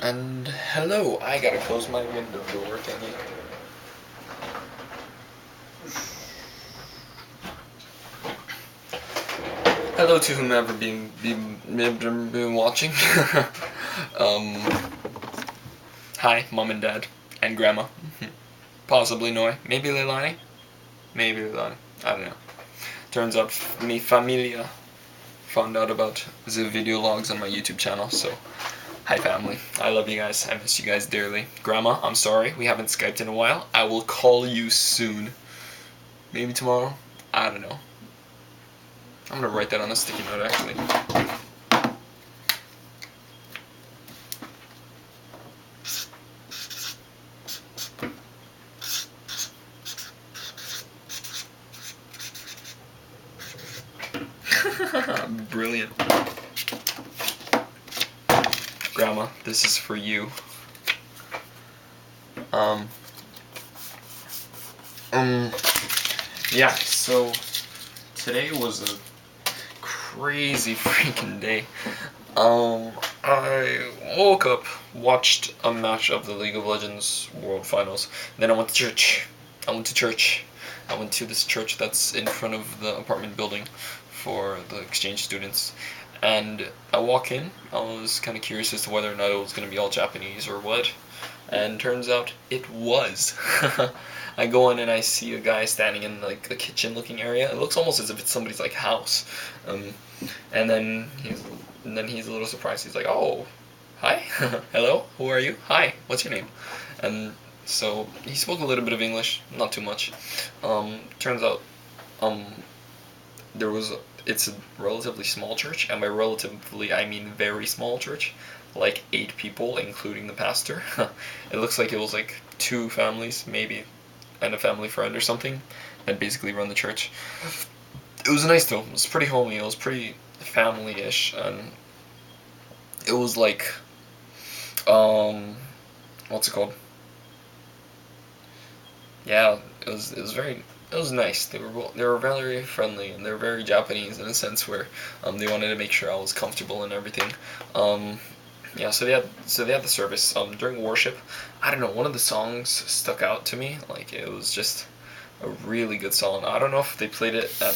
And hello, I gotta close my window door thingy. Hello to whomever been watching. um, Hi, mom and dad, and grandma. Possibly Noi. Maybe Leilani. Maybe Leilani. I don't know. Turns out mi familia found out about the video logs on my YouTube channel, so hi family. I love you guys. I miss you guys dearly. Grandma, I'm sorry. We haven't Skyped in a while. I will call you soon. Maybe tomorrow. I don't know. I'm gonna write that on a sticky note actually. Brilliant. Grandma, this is for you. Um, yeah, so today was a crazy freaking day. I woke up, watched a match of the League of Legends World Finals, then I went to church. I went to this church that's in front of the apartment building for the exchange students. And I walk in, I was kind of curious as to whether or not it was going to be all Japanese or what. And turns out it was. I go in and I see a guy standing in like the kitchen looking area. It looks almost as if it's somebody's like house. Um, and then he's a little surprised. He's like, "Oh, hi, hello, who are you? Hi, what's your name?" And so he spoke a little bit of English, not too much. Turns out, um, there was it's a relatively small church, and by relatively I mean very small church, like 8 people, including the pastor. It looks like it was like 2 families, maybe, and a family friend or something, that basically run the church. It was nice though. It was pretty homey. It was pretty family-ish, and it was like, um, what's it called? Yeah, it was nice. They were very friendly, and they were very Japanese in a sense where they wanted to make sure I was comfortable and everything. Um, yeah, so they had the service during worship. I don't know, one of the songs stuck out to me. Like it was just a really good song. I don't know if they played it at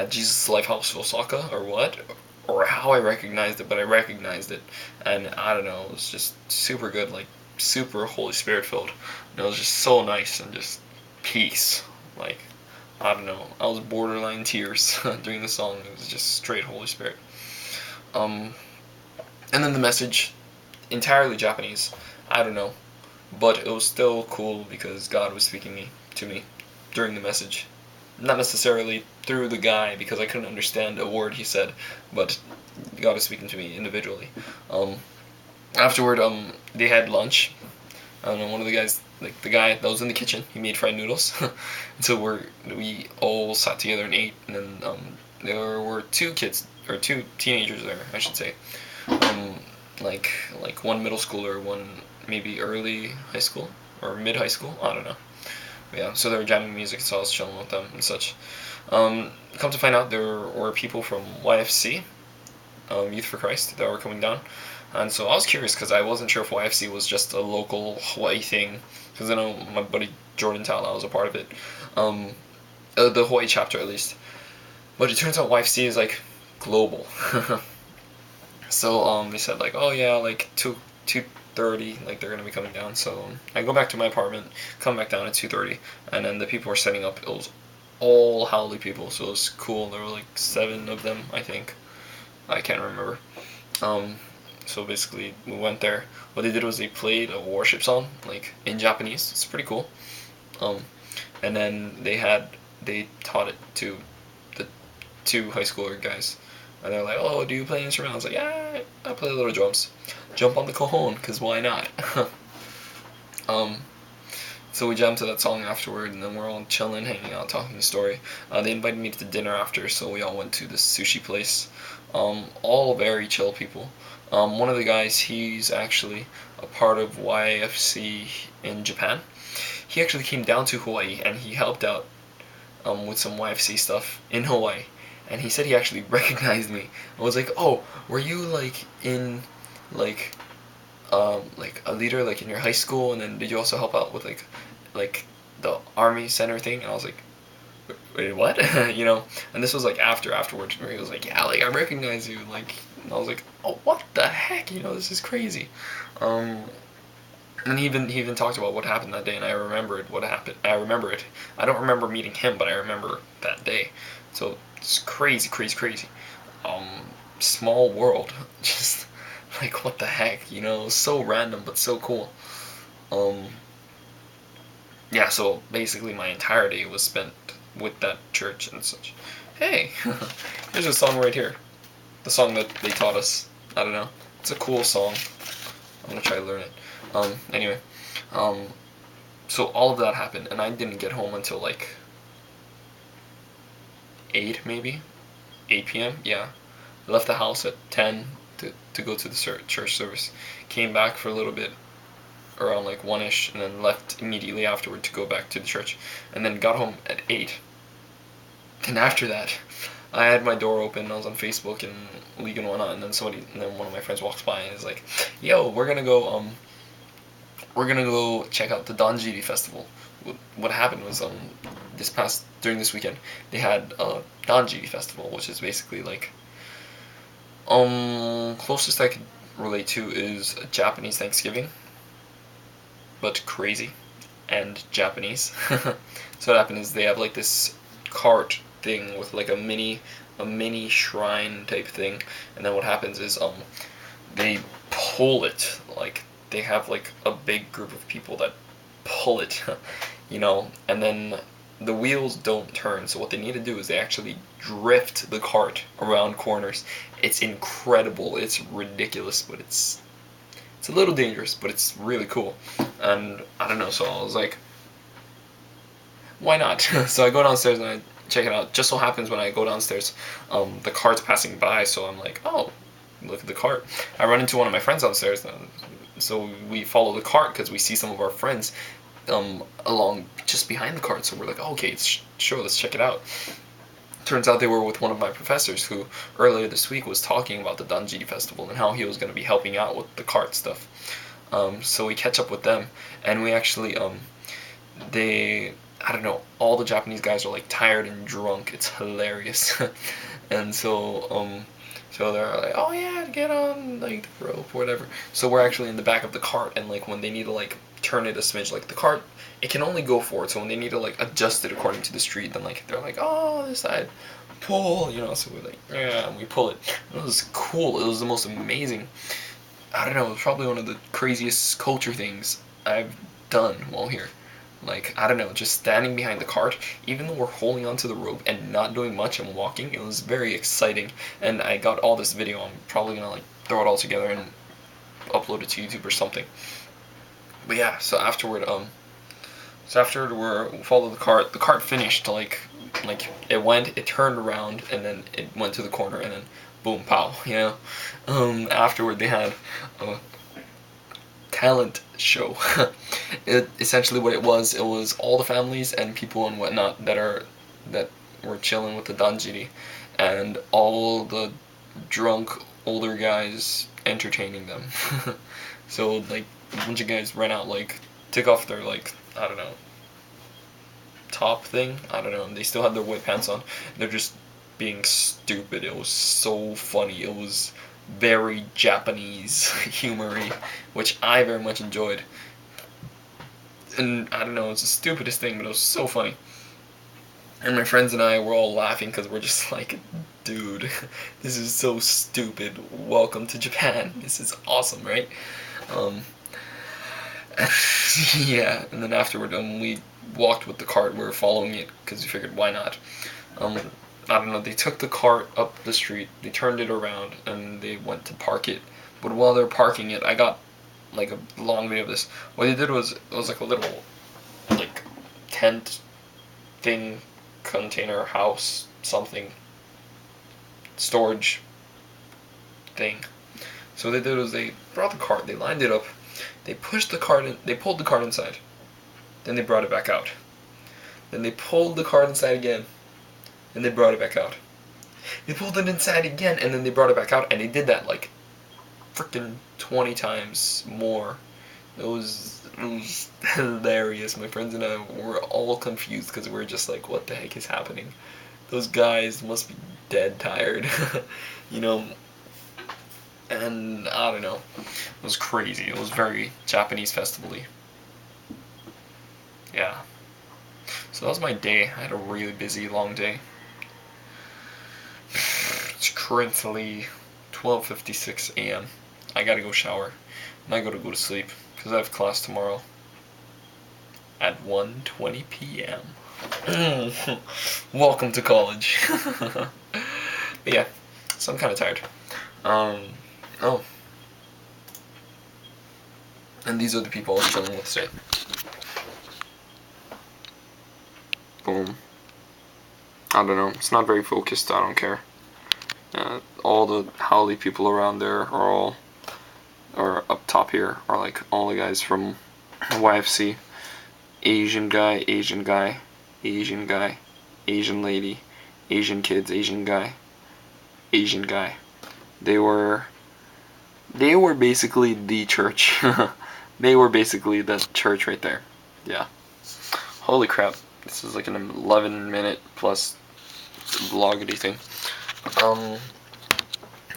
Jesus Lifehouse Osaka or what, or how I recognized it, but I recognized it, and I don't know, it was just super good, like super Holy Spirit filled. And it was just so nice and just peace. Like I don't know, I was borderline tears during the song. It was just straight Holy Spirit. Um, and then the message, entirely Japanese. I don't know, but it was still cool because God was speaking to me during the message. Not necessarily through the guy because I couldn't understand a word he said, but God was speaking to me individually. Um, Afterward, they had lunch. I don't know, one of the guys, like the guy that was in the kitchen, he made fried noodles. And so we all sat together and ate, and then there were 2 kids or 2 teenagers there, I should say. Um, like one middle schooler, one maybe early high school or mid high school. I don't know. But yeah, so they were jamming music, so I was chilling with them and such. Come to find out, there were people from YFC, Youth for Christ, that were coming down. And so I was curious because I wasn't sure if YFC was just a local Hawaii thing. Because I know my buddy Jordan Tala was a part of it, um, the Hawaii chapter at least. But it turns out YFC is like global. So they said like, oh yeah, like 2:30, like they're gonna be coming down. So I go back to my apartment, come back down at 2:30, and then the people were setting up. It was all Howley people, so it was cool. There were like 7 of them, I think. I can't remember. Um, so basically, we went there. What they did was they played a worship song, like in Japanese. It's pretty cool. Um, and then they taught it to the 2 high schooler guys, and they're like, "Oh, do you play an instrument?" I was like, "Yeah, I play a little drums. Jump on the cajon, cause why not?" um, so we jammed to that song afterward, and then we're all chilling, hanging out, talking the story. They invited me to dinner after, so we all went to this sushi place. All very chill people. One of the guys, he's actually a part of YFC in Japan. He actually came down to Hawaii and he helped out with some YFC stuff in Hawaii. And he said he actually recognized me. I was like, "Oh, were you like in like like a leader like in your high school, and then did you also help out with like the army center thing?" And I was like, "Wait, what?" You know. And this was like afterwards, where he was like, "Yeah, like I recognize you," like, and I was like, "Oh, what the heck?" You know, this is crazy. Um, and he even talked about what happened that day, and I remembered what happened. I remember it. I don't remember meeting him, but I remember that day. So it's crazy, crazy, crazy. Um, Small world. Just like what the heck, you know? So random, but so cool. Um, yeah. So basically, my entire day was spent with that church and such. Hey, here's a song right here. The song that they taught us. I don't know. It's a cool song. I'm gonna try to learn it. Anyway, um, so all of that happened, and I didn't get home until like 8 maybe, 8 p.m. Yeah, I left the house at 10 to go to the church service. Came back for a little bit around like 1ish, and then left immediately afterward to go back to the church, and then got home at 8. And after that, I had my door open. I was on Facebook and League and whatnot, and then one of my friends walks by and is like, "Yo, we're gonna go check out the Don Gidi festival." What happened was during this weekend they had a Don Gidi festival, which is basically like closest I could relate to is a Japanese Thanksgiving, but crazy and Japanese. So what happened is they have like this cart thing with like a mini shrine type thing, and then what happens is they pull it, like they have like a big group of people that pull it, you know, and then the wheels don't turn. So what they need to do is they actually drift the cart around corners. It's incredible. It's ridiculous, but it's a little dangerous, but it's really cool. And I don't know, so I was like, why not? So I go downstairs and I check it out. Just so happens when I go downstairs, the cart's passing by, so I'm like, oh, look at the cart. I run into one of my friends downstairs, so we follow the cart because we see some of our friends along just behind the cart. So we're like, oh, okay, sure, let's check it out. Turns out they were with one of my professors who earlier this week was talking about the Don Gidi festival and how he was going to be helping out with the cart stuff. So we catch up with them, and we actually they I don't know, all the Japanese guys are like tired and drunk. It's hilarious. And so they're like, oh yeah, get on like the rope or whatever. So we're actually in the back of the cart, and like when they need to like turn it a smidge, like the cart, it can only go forward. So when they need to like adjust it according to the street, then like they're like, oh, this side, pull, you know. So we're like, yeah, and we pull it. It was cool. It was the most amazing. I don't know. It was probably one of the craziest culture things I've done while here. Like, I don't know, just standing behind the cart, even though we're holding onto the rope and not doing much and walking, it was very exciting. And I got all this video. I'm probably gonna like throw it all together and upload it to YouTube or something. But yeah, we followed the cart. The cart finished like it turned around, and then it went to the corner, and then boom, pow, you know. Afterward they had a talent show. Essentially what it was all the families and people and whatnot that were chilling with the Don Gidi, and all the drunk older guys entertaining them. So like a bunch of guys ran out, like took off their like, I don't know, top thing. I don't know. They still had their white pants on. They're just being stupid. It was so funny. It was very Japanese humory, which I very much enjoyed. And I don't know, it's the stupidest thing, but it was so funny. And my friends and I were all laughing because we're just like, dude, this is so stupid. Welcome to Japan. This is awesome, right? Um, yeah, and then afterward, we walked with the cart. We were following it because we figured, why not? I don't know. They took the cart up the street. They turned it around and they went to park it. But while they're parking it, I got like a long video of this. What they did was it was like a little like tent thing, container, house, something, storage thing. So what they did was they brought the cart. They lined it up. They pushed the cart in. They pulled the cart inside. Then they brought it back out. Then they pulled the cart inside again. And they brought it back out. They pulled it inside again, and then they brought it back out, and they did that like freaking 20 times more. It was hilarious. My friends and I were all confused because we were just like, what the heck is happening? Those guys must be dead tired, you know. And I don't know. It was crazy. It was very Japanese festival-y. Yeah. So that was my day. I had a really busy, long day. It's currently 12:56 a.m. I gotta go shower. And I gotta go to sleep because I have class tomorrow at 1:20 p.m. Welcome to college. But yeah, so I'm kind of tired. Oh, and these are the people I was chilling with today. Boom. I don't know. It's not very focused. I don't care. All the Howley people around there are up top here are like all the guys from YFC. Asian guy, Asian guy, Asian guy, Asian lady, Asian kids, Asian guy, Asian guy. They were basically the church. They were basically the church right there. Yeah. Holy crap. This is like an 11-minute plus vloggy thing.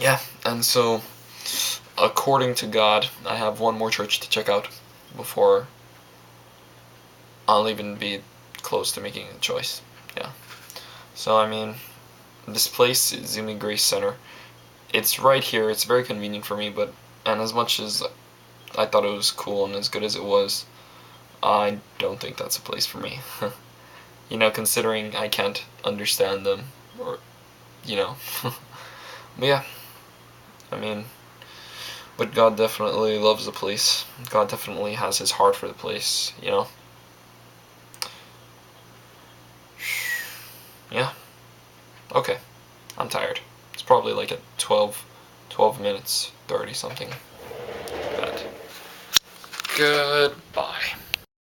Yeah, and so according to God, I have one more church to check out before I'll even be close to making a choice. Yeah. So I mean, this place is Zumi Grace Center. It's right here. It's very convenient for me, and as much as I thought it was cool and as good as it was, I don't think that's a place for me. You know, considering I can't understand them, or, you know. But yeah, I mean, but God definitely loves the place. God definitely has his heart for the place, you know. Yeah. Okay. I'm tired. It's probably like at 12 minutes, 30 something. But goodbye.